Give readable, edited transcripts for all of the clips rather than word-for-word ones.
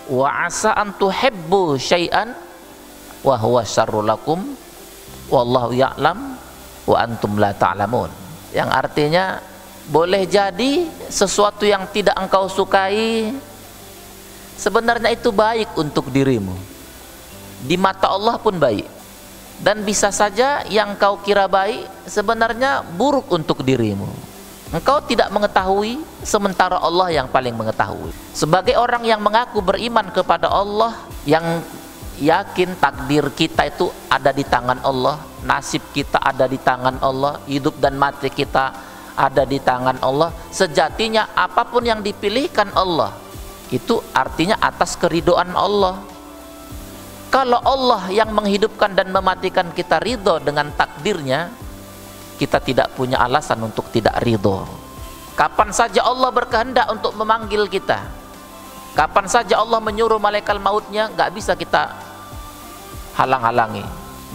wa asa an tuhibbu syai'an wa huwa syarrul lakum wallahu ya'lam wa antum la ta'lamun. Yang artinya boleh jadi sesuatu yang tidak engkau sukai sebenarnya itu baik untuk dirimu, di mata Allah pun baik, dan bisa saja yang kau kira baik sebenarnya buruk untuk dirimu. Engkau tidak mengetahui, sementara Allah yang paling mengetahui. Sebagai orang yang mengaku beriman kepada Allah, yang yakin takdir kita itu ada di tangan Allah, nasib kita ada di tangan Allah, hidup dan mati kita ada di tangan Allah, sejatinya apapun yang dipilihkan Allah itu artinya atas keridhaan Allah. Kalau Allah yang menghidupkan dan mematikan kita ridho dengan takdirnya, kita tidak punya alasan untuk tidak ridho. Kapan saja Allah berkehendak untuk memanggil kita, kapan saja Allah menyuruh malaikat mautnya, nggak bisa kita halang-halangi.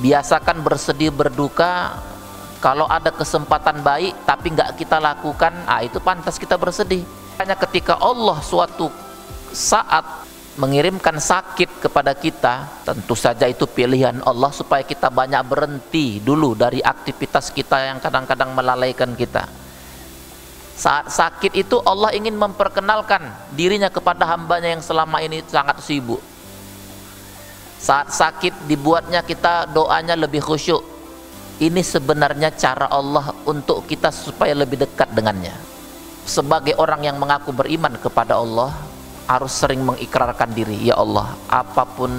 Biasakan bersedih berduka. Kalau ada kesempatan baik tapi nggak kita lakukan, itu pantas kita bersedih. Hanya ketika Allah suatu saat mengirimkan sakit kepada kita, tentu saja itu pilihan Allah supaya kita banyak berhenti dulu dari aktivitas kita yang kadang-kadang melalaikan kita. Saat sakit itu Allah ingin memperkenalkan dirinya kepada hambanya yang selama ini sangat sibuk. Saat sakit dibuatnya kita doanya lebih khusyuk. Ini sebenarnya cara Allah untuk kita supaya lebih dekat dengannya. Sebagai orang yang mengaku beriman kepada Allah, harus sering mengikrarkan diri, ya Allah, apapun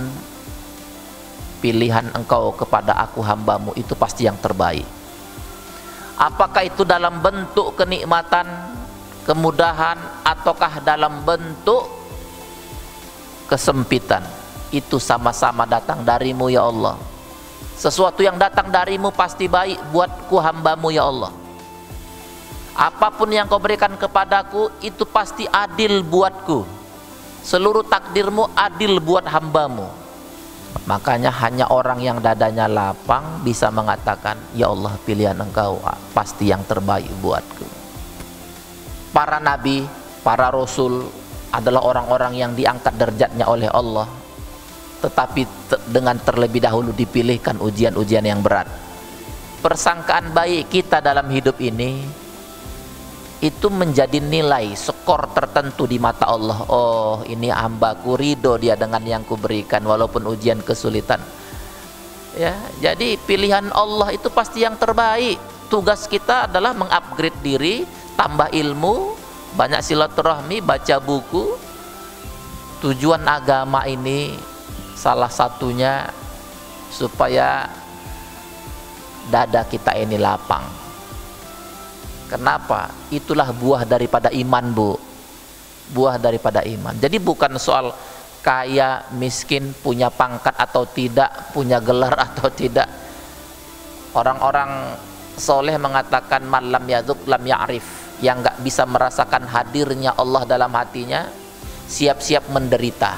pilihan engkau kepada aku hambamu itu pasti yang terbaik. Apakah itu dalam bentuk kenikmatan, kemudahan, ataukah dalam bentuk kesempitan, itu sama-sama datang darimu ya Allah. Sesuatu yang datang darimu pasti baik buatku hambamu ya Allah. Apapun yang kau berikan kepadaku itu pasti adil buatku. Seluruh takdirmu adil buat hambamu. Makanya hanya orang yang dadanya lapang bisa mengatakan, ya Allah, pilihan engkau pasti yang terbaik buatku. Para nabi, para rasul adalah orang-orang yang diangkat derajatnya oleh Allah, tetapi dengan terlebih dahulu dipilihkan ujian-ujian yang berat. Persangkaan baik kita dalam hidup ini itu menjadi nilai skor tertentu di mata Allah. Oh, ini hambaku, ridho dia dengan yang kuberikan walaupun ujian kesulitan. Ya, jadi pilihan Allah itu pasti yang terbaik. Tugas kita adalah mengupgrade diri, tambah ilmu, banyak silaturahmi, baca buku. Tujuan agama ini salah satunya supaya dada kita ini lapang. Kenapa? Itulah buah daripada iman, Bu. Buah daripada iman. Jadi bukan soal kaya, miskin, punya pangkat atau tidak, punya gelar atau tidak. Orang-orang soleh mengatakan man lam yaduk lam ya'rif, yang nggak bisa merasakan hadirnya Allah dalam hatinya, siap-siap menderita.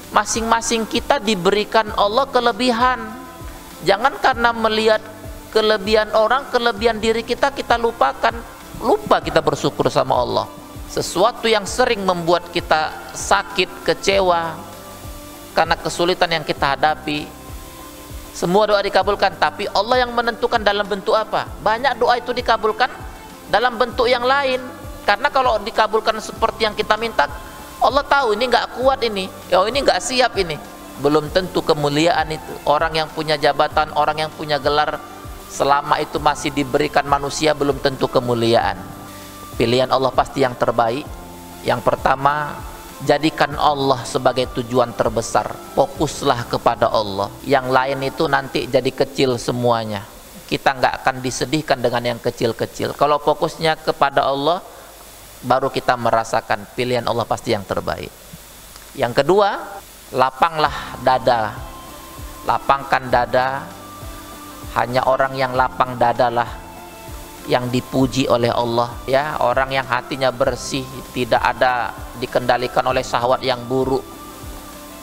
Masing-masing kita diberikan Allah kelebihan. Jangan karena melihat kelebihan orang, kelebihan diri kita, kita lupakan, lupa kita bersyukur sama Allah. Sesuatu yang sering membuat kita sakit, kecewa karena kesulitan yang kita hadapi, semua doa dikabulkan, tapi Allah yang menentukan dalam bentuk apa. Banyak doa itu dikabulkan dalam bentuk yang lain, karena kalau dikabulkan seperti yang kita minta, Allah tahu ini nggak kuat ini, oh ini nggak siap ini. Belum tentu kemuliaan itu. Orang yang punya jabatan, orang yang punya gelar, selama itu masih diberikan manusia, belum tentu kemuliaan. Pilihan Allah pasti yang terbaik. Yang pertama, jadikan Allah sebagai tujuan terbesar. Fokuslah kepada Allah. Yang lain itu nanti jadi kecil semuanya. Kita nggak akan disedihkan dengan yang kecil-kecil. Kalau fokusnya kepada Allah, baru kita merasakan pilihan Allah pasti yang terbaik. Yang kedua, lapanglah dada. Lapangkan dada. Hanya orang yang lapang dadalah yang dipuji oleh Allah, ya, orang yang hatinya bersih, tidak ada dikendalikan oleh syahwat yang buruk.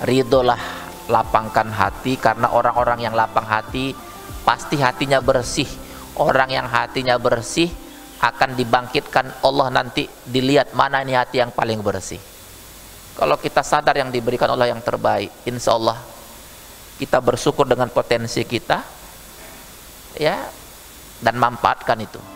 Ridholah, lapangkan hati, karena orang-orang yang lapang hati pasti hatinya bersih. Orang yang hatinya bersih akan dibangkitkan Allah nanti, dilihat mana ini hati yang paling bersih. Kalau kita sadar yang diberikan Allah yang terbaik, insya Allah kita bersyukur dengan potensi kita, ya, dan manfaatkan itu.